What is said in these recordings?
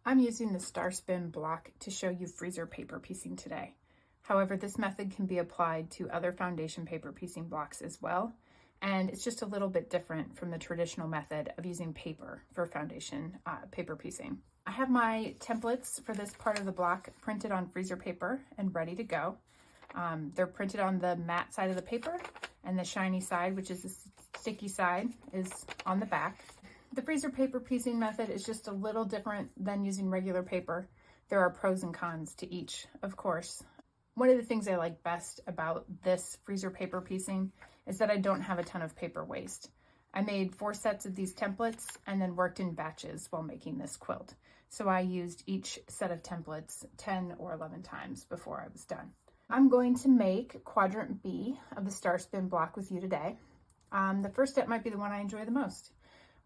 I'm using the Star Spin block to show you freezer paper piecing today. However, this method can be applied to other foundation paper piecing blocks as well, and it's just a little bit different from the traditional method of using paper for foundation paper piecing. I have my templates for this part of the block printed on freezer paper and ready to go. They're printed on the matte side of the paper, and the shiny side, which is the sticky side, is on the back. The freezer paper piecing method is just a little different than using regular paper. There are pros and cons to each, of course. One of the things I like best about this freezer paper piecing is that I don't have a ton of paper waste. I made 4 sets of these templates and then worked in batches while making this quilt. So I used each set of templates 10 or 11 times before I was done. I'm going to make quadrant B of the Star Spin block with you today. The first step might be the one I enjoy the most.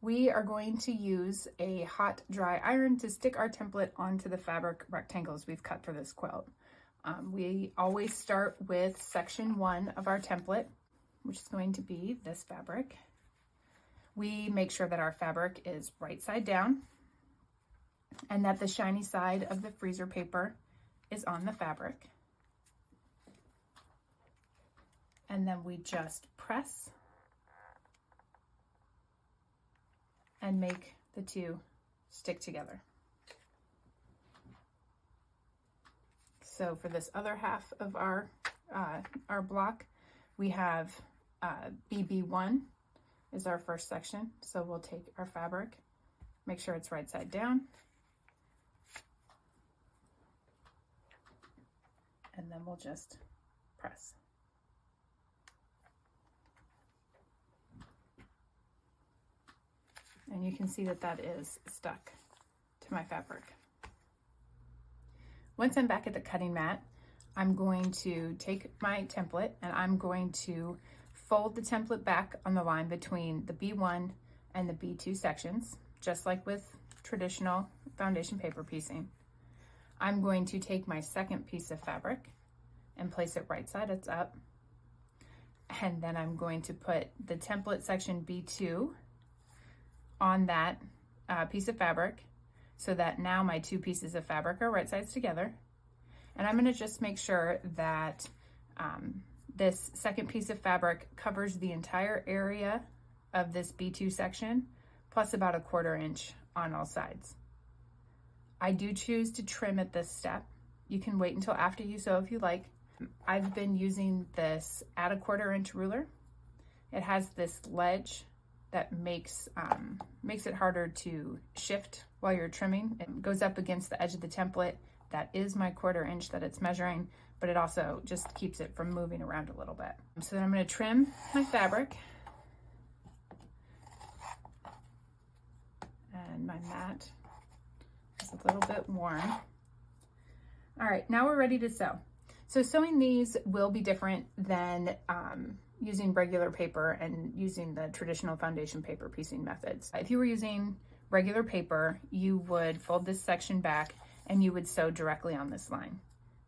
We are going to use a hot dry iron to stick our template onto the fabric rectangles we've cut for this quilt. We always start with section 1 of our template, which is going to be this fabric. We make sure that our fabric is right side down and that the shiny side of the freezer paper is on the fabric. And then we just press and make the two stick together. So for this other half of our block, we have BB1 is our first section. So we'll take our fabric, make sure it's right side down, and then we'll just press. And you can see that that is stuck to my fabric. Once I'm back at the cutting mat, I'm going to take my template and I'm going to fold the template back on the line between the B1 and the B2 sections, just like with traditional foundation paper piecing. I'm going to take my second piece of fabric and place it right side up. And then I'm going to put the template section B2 on that piece of fabric so that now my 2 pieces of fabric are right sides together. And I'm going to just make sure that this second piece of fabric covers the entire area of this B2 section, plus about 1/4 inch on all sides. I do choose to trim at this step. You can wait until after you sew if you like. I've been using this at 1/4 inch ruler. It has this ledge that makes it harder to shift while you're trimming. It goes up against the edge of the template. That is my 1/4 inch that it's measuring, but it also just keeps it from moving around a little bit. So then I'm going to trim my fabric. And my mat is a little bit worn. All right, now we're ready to sew. So sewing these will be different than using regular paper and using the traditional foundation paper piecing methods. If you were using regular paper, you would fold this section back and you would sew directly on this line.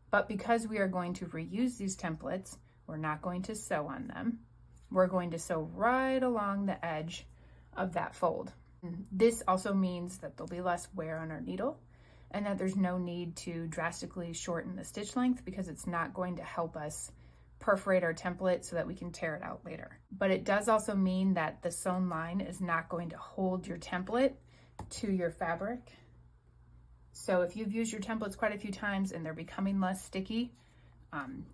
But because we are going to reuse these templates, we're not going to sew on them. We're going to sew right along the edge of that fold. This also means that there'll be less wear on our needle and that there's no need to drastically shorten the stitch length because it's not going to help us perforate our template so that we can tear it out later. But it does also mean that the sewn line is not going to hold your template to your fabric. So if you've used your templates quite a few times and they're becoming less sticky,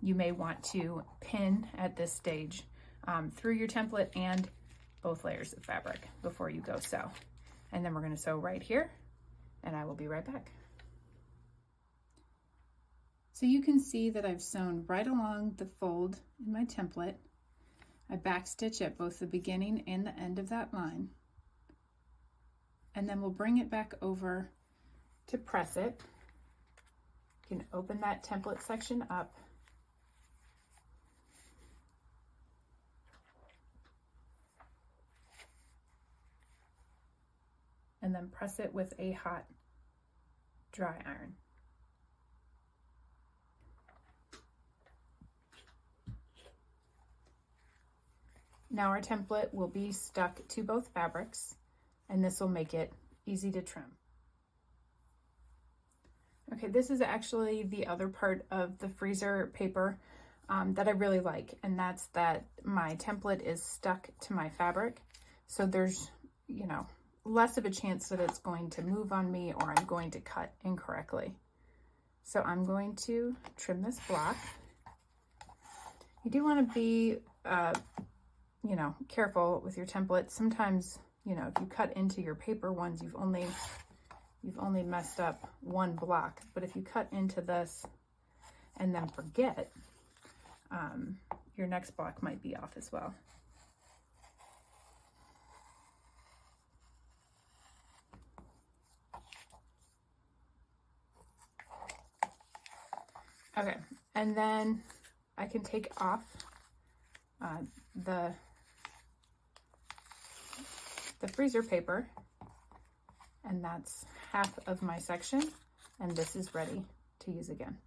you may want to pin at this stage through your template and both layers of fabric before you go sew. And then we're going to sew right here, and I will be right back. So you can see that I've sewn right along the fold in my template. I backstitch at both the beginning and the end of that line. And then we'll bring it back over to press it. You can open that template section up. And then press it with a hot dry iron. Now our template will be stuck to both fabrics, and this will make it easy to trim. Okay, this is actually the other part of the freezer paper that I really like, and that's that my template is stuck to my fabric. So there's, you know, less of a chance that it's going to move on me or I'm going to cut incorrectly. So I'm going to trim this block. You do want to be, you know, careful with your template. Sometimes, you know, if you cut into your paper ones, you've only messed up one block. But if you cut into this and then forget, your next block might be off as well. Okay, and then I can take off the freezer paper, and that's half of my section, and this is ready to use again.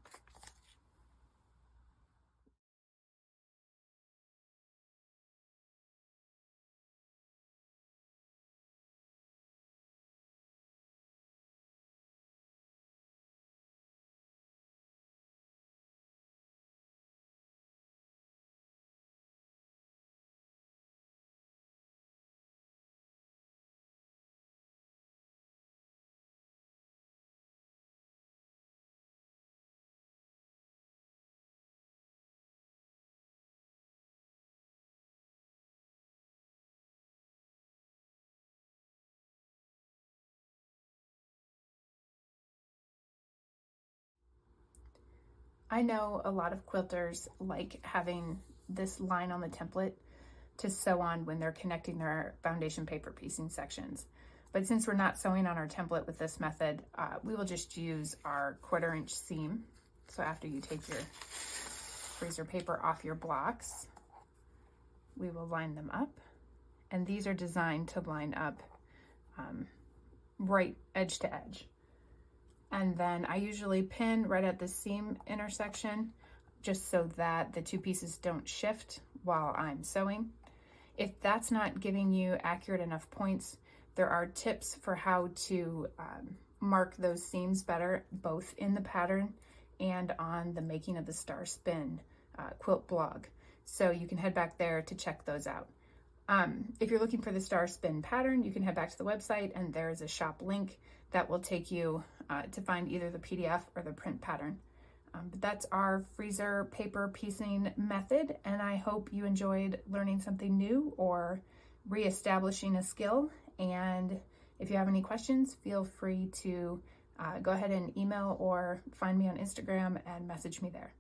I know a lot of quilters like having this line on the template to sew on when they're connecting their foundation paper piecing sections. But since we're not sewing on our template with this method, we will just use our 1/4 inch seam. So after you take your freezer paper off your blocks, we will line them up. And these are designed to line up right edge to edge. And then I usually pin right at the seam intersection just so that the two pieces don't shift while I'm sewing. If that's not giving you accurate enough points, there are tips for how to mark those seams better, both in the pattern and on the Making of the Star Spin quilt blog. So you can head back there to check those out. If you're looking for the Star Spin pattern, you can head back to the website and there's a shop link that will take you to find either the PDF or the print pattern. But that's our freezer paper piecing method, and I hope you enjoyed learning something new or reestablishing a skill. And if you have any questions, feel free to go ahead and email or find me on Instagram and message me there.